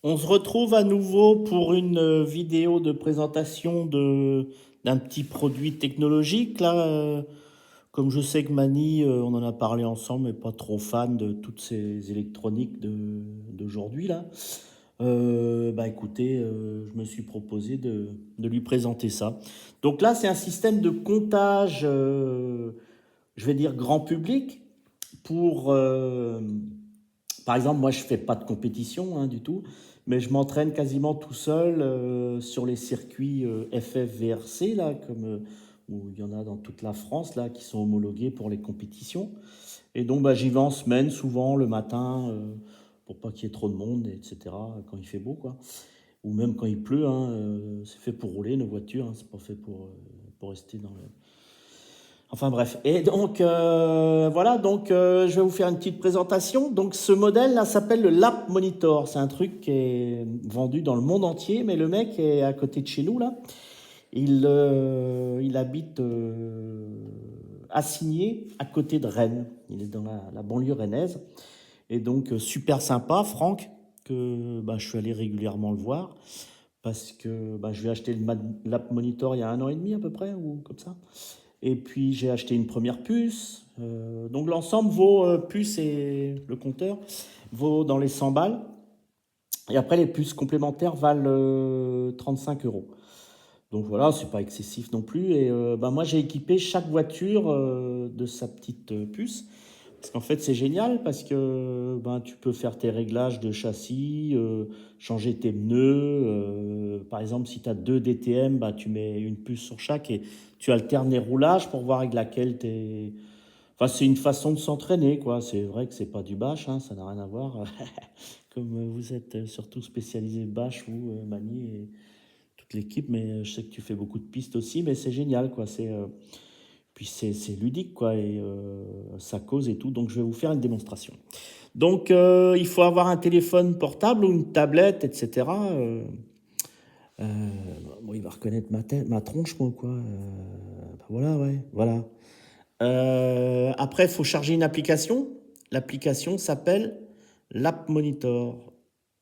On se retrouve à nouveau pour une vidéo de présentation d'un petit produit technologique. Là, comme je sais que Mani, on en a parlé ensemble, mais pas trop fan de toutes ces électroniques d'aujourd'hui là. Bah écoutez, je me suis proposé de lui présenter ça. Donc là, c'est un système de comptage, je vais dire grand public, pour, par exemple, moi je fais pas de compétition hein, du tout, mais je m'entraîne quasiment tout seul sur les circuits FFVRC là, comme où il y en a dans toute la France là, qui sont homologués pour les compétitions. Et donc bah, j'y vais en semaine, souvent le matin, pour pas qu'il y ait trop de monde, etc. Quand il fait beau quoi, ou même quand il pleut. Hein, c'est fait pour rouler nos voitures, hein, c'est pas fait pour rester dans le, enfin bref. Et donc voilà, donc je vais vous faire une petite présentation. Donc ce modèle là s'appelle le Lap Monitor. C'est un truc qui est vendu dans le monde entier, mais le mec est à côté de chez nous là. Il habite Assigné, à côté de Rennes. Il est dans la banlieue rennaise. Et donc super sympa, Franck, que bah, je suis allé régulièrement le voir. Parce que bah, je lui ai acheté le Lap Monitor il y a 1 an et demi à peu près, ou comme ça. Et puis j'ai acheté une première puce. Donc l'ensemble vaut, puce et le compteur, vaut dans les 100 balles. Et après les puces complémentaires valent 35 euros. Donc voilà, c'est pas excessif non plus. Et bah, moi j'ai équipé chaque voiture de sa petite puce. Parce qu'en fait c'est génial parce que ben, tu peux faire tes réglages de châssis, changer tes pneus. Par exemple si tu as deux DTM, bah, tu mets une puce sur chaque et tu alternes les roulages pour voir avec laquelle tu es... Enfin c'est une façon de s'entraîner quoi. C'est vrai que c'est pas du bâche, hein, ça n'a rien à voir. Comme vous êtes surtout spécialisé bâche ou Mani et toute l'équipe, mais je sais que tu fais beaucoup de pistes aussi, mais c'est génial quoi. Puis c'est ludique quoi et ça cause et tout. Donc je vais vous faire une démonstration. Donc il faut avoir un téléphone portable ou une tablette, etc. Bon, il va reconnaître ma tête, ma tronche moi quoi. Bah, voilà ouais, voilà. Après il faut charger une application. L'application s'appelle l'App Monitor.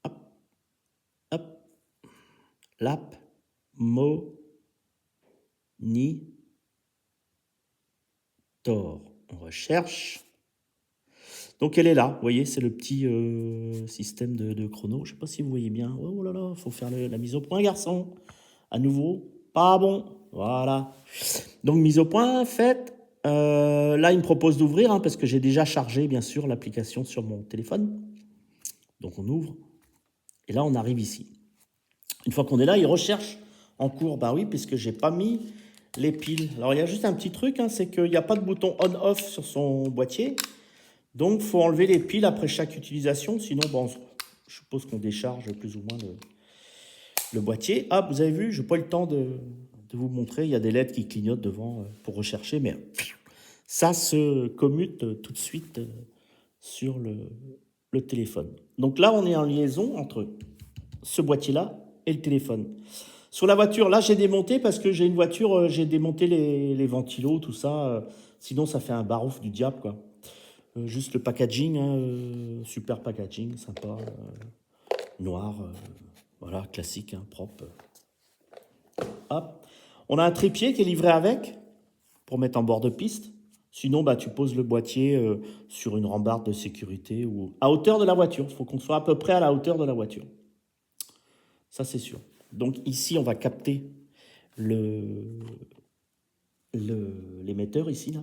Hop, hop, l'App Monitor. On recherche. Donc elle est là, vous voyez, c'est le petit système de chrono. Je ne sais pas si vous voyez bien. Oh là là, il faut faire la mise au point, garçon. À nouveau, pas bon. Voilà. Donc mise au point, faite. Là, il me propose d'ouvrir, hein, parce que j'ai déjà chargé, bien sûr, l'application sur mon téléphone. Donc on ouvre. Et là, on arrive ici. Une fois qu'on est là, il recherche en cours. Bah oui, puisque j'ai pas mis les piles. Alors il y a juste un petit truc, hein, c'est qu'il n'y a pas de bouton on-off sur son boîtier. Donc, il faut enlever les piles après chaque utilisation. Sinon, bon, je suppose qu'on décharge plus ou moins le boîtier. Ah, vous avez vu, je n'ai pas eu le temps de vous montrer. Il y a des LED qui clignotent devant pour rechercher. Mais ça se commute tout de suite sur le téléphone. Donc là, on est en liaison entre ce boîtier-là et le téléphone. Sur la voiture, là, j'ai démonté parce que j'ai une voiture, j'ai démonté les ventilos, tout ça. Sinon, ça fait un barouf du diable, quoi. Juste le packaging, hein, super packaging, sympa, noir, voilà, classique, hein, propre. Hop. On a un trépied qui est livré avec pour mettre en bord de piste. Sinon, bah, tu poses le boîtier sur une rambarde de sécurité ou à hauteur de la voiture. Il faut qu'on soit à peu près à la hauteur de la voiture. Ça, c'est sûr. Donc ici, on va capter le, l'émetteur ici, là.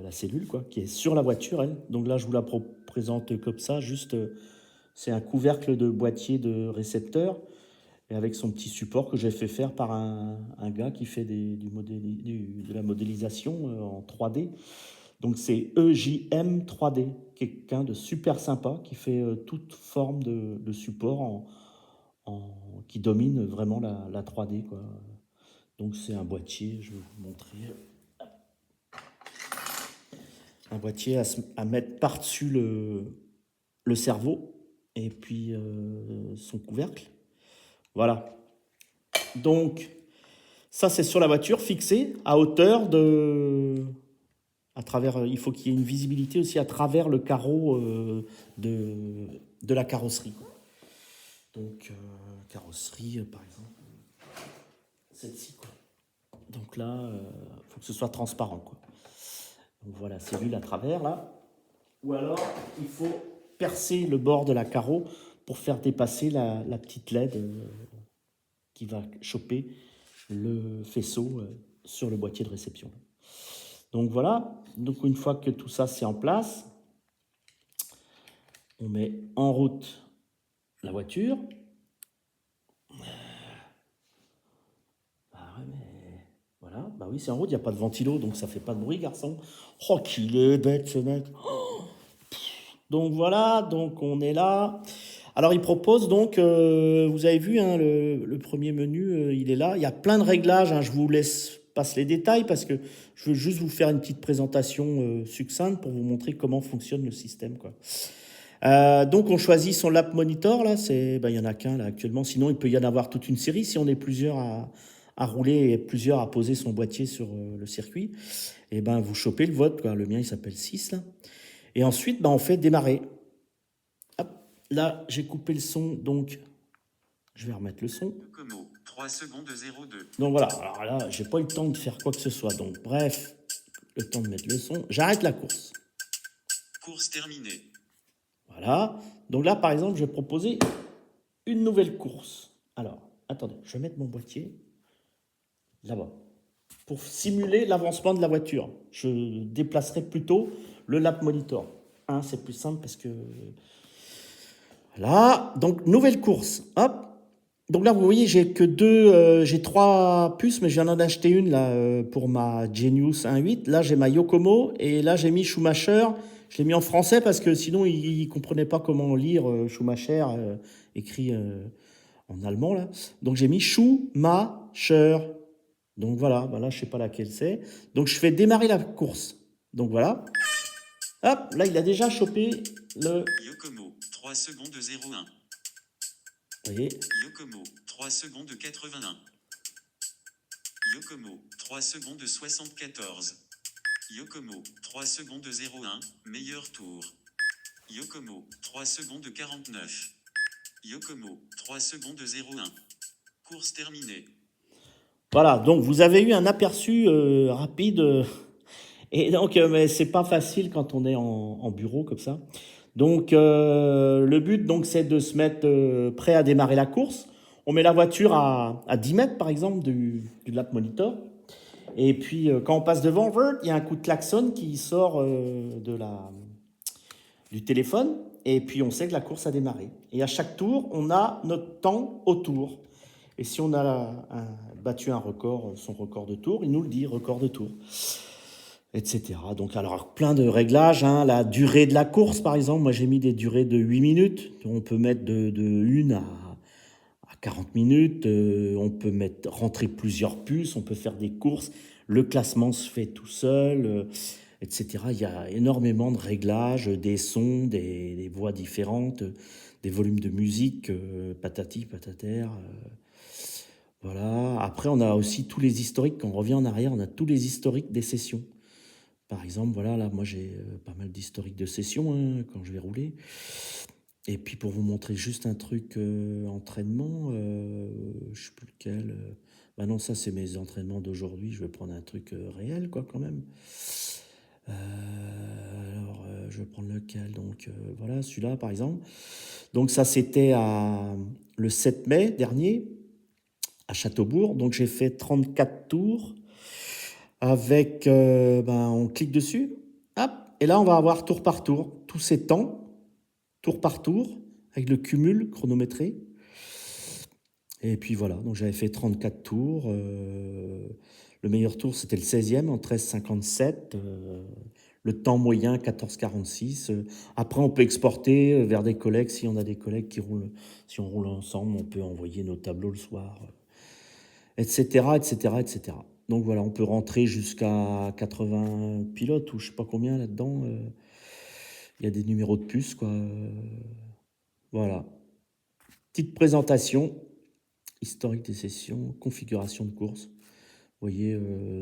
La cellule, quoi, qui est sur la voiture, elle. Donc là, je vous la présente comme ça, juste, c'est un couvercle de boîtier de récepteur, et avec son petit support que j'ai fait faire par un gars qui fait de la modélisation en 3D. Donc c'est EJM 3D, quelqu'un de super sympa qui fait toute forme de support qui domine vraiment la 3D, quoi. Donc c'est un boîtier, je vais vous montrer. Un boîtier à mettre par-dessus le cerveau et puis son couvercle. Voilà. Donc, ça, c'est sur la voiture, fixé à hauteur de... À travers, il faut qu'il y ait une visibilité aussi à travers le carreau de la carrosserie. Donc, carrosserie, par exemple. Celle-ci, quoi. Donc là, il faut que ce soit transparent, quoi. Donc voilà, c'est vu à travers, là. Ou alors, il faut percer le bord de la carreau pour faire dépasser la petite LED qui va choper le faisceau sur le boîtier de réception. Donc voilà, donc une fois que tout ça c'est en place, on met en route la voiture. Ah ouais, mais voilà, bah oui, c'est en route, il n'y a pas de ventilo, donc ça fait pas de bruit, garçon. Oh, qu'il est bête ce mec. Donc voilà, donc on est là. Alors il propose donc, vous avez vu, hein, le premier menu, il est là. Il y a plein de réglages, hein, je vous laisse passer les détails parce que je veux juste vous faire une petite présentation succincte pour vous montrer comment fonctionne le système, quoi. Donc on choisit son lap monitor, là, il y en a qu'un là actuellement, sinon il peut y en avoir toute une série si on est plusieurs à rouler et plusieurs à poser son boîtier sur le circuit. Et ben vous chopez le vôtre, quoi. Le mien il s'appelle 6 là. Et ensuite on fait démarrer. Hop, là j'ai coupé le son, donc je vais remettre le son. Como, 3 secondes 02. Donc voilà, alors là j'ai pas eu le temps de faire quoi que ce soit, donc bref, le temps de mettre le son, j'arrête la course. Course terminée. Voilà, donc là par exemple je vais proposer une nouvelle course. Alors, attendez, je vais mettre mon boîtier là-bas pour simuler l'avancement de la voiture. Je déplacerai plutôt le lap monitor. Hein, c'est plus simple parce que... Voilà, donc nouvelle course. Hop. Donc là, vous voyez, j'ai 3 puces, mais j'en ai acheté une là pour ma Genius 1.8. Là, j'ai ma Yokomo et là, j'ai mis Schumacher. Je l'ai mis en français parce que sinon, il ne comprenait pas comment lire Schumacher écrit en allemand là. Donc j'ai mis Schumacher. Donc voilà, bah là je sais pas laquelle c'est. Donc je fais démarrer la course. Donc voilà. Hop, là il a déjà chopé le... Yokomo, 3 secondes 01. Vous voyez, Yokomo, 3 secondes 81. Yokomo, 3 secondes 74. Yokomo, 3 secondes 01, meilleur tour. Yokomo, 3 secondes 49. Yokomo, 3 secondes 01. Course terminée. voilà, donc vous avez eu un aperçu rapide. Et donc, mais c'est pas facile quand on est en bureau comme ça. Donc, le but, donc, c'est de se mettre prêt à démarrer la course. On met la voiture à 10 mètres, par exemple, du lap monitor. Et puis, quand on passe devant, il y a un coup de klaxon qui sort du téléphone. Et puis, on sait que la course a démarré. Et à chaque tour, on a notre temps au tour. Et si on a battu un record, son record de tour, il nous le dit, record de tour, etc. Donc, alors, plein de réglages, hein. La durée de la course, par exemple, moi j'ai mis des durées de 8 minutes. On peut mettre de 1 à 40 minutes. On peut rentrer plusieurs puces, on peut faire des courses. Le classement se fait tout seul, etc. Il y a énormément de réglages, des sons, des voix différentes, des volumes de musique, patati, patatère. Voilà. Après, on a aussi tous les historiques. Quand on revient en arrière, on a tous les historiques des sessions. Par exemple, voilà, là, moi j'ai pas mal d'historiques de sessions hein, quand je vais rouler. Et puis pour vous montrer juste un truc entraînement, je sais plus lequel. Bah non, ça c'est mes entraînements d'aujourd'hui. Je vais prendre un truc réel, quoi, quand même. Alors, je vais prendre lequel? Donc voilà, celui-là par exemple. Donc ça c'était le 7 mai dernier à Châteaubourg. Donc j'ai fait 34 tours avec, on clique dessus, hop, et là on va avoir tour par tour, tous ces temps, tour par tour, avec le cumul chronométré. Et puis voilà, donc j'avais fait 34 tours. Le meilleur tour c'était le 16e en 13,57. Le temps moyen 14,46. Après on peut exporter vers des collègues, si on a des collègues qui roulent, si on roule ensemble, on peut envoyer nos tableaux le soir, etc., etc., etc. Donc voilà, on peut rentrer jusqu'à 80 pilotes ou je sais pas combien là-dedans. Il y a des numéros de puce, quoi. Voilà. Petite présentation, historique des sessions, configuration de course. Vous voyez,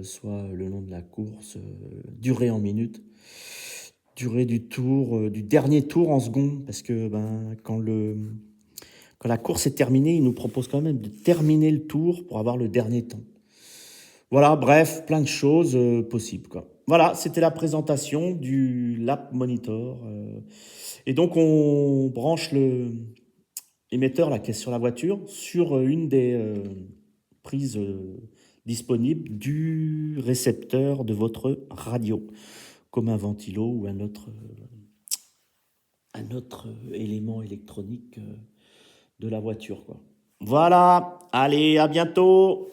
soit le nom de la course, durée en minutes, durée du tour, du dernier tour en secondes, parce que quand Quand la course est terminée, il nous propose quand même de terminer le tour pour avoir le dernier temps. Voilà, bref, plein de choses possibles, quoi. Voilà, c'était la présentation du Lap Monitor. Et donc, on branche l'émetteur là, qui est sur la voiture sur une des prises disponibles du récepteur de votre radio, comme un ventilo ou un autre élément électronique de la voiture, quoi. Voilà, allez, à bientôt!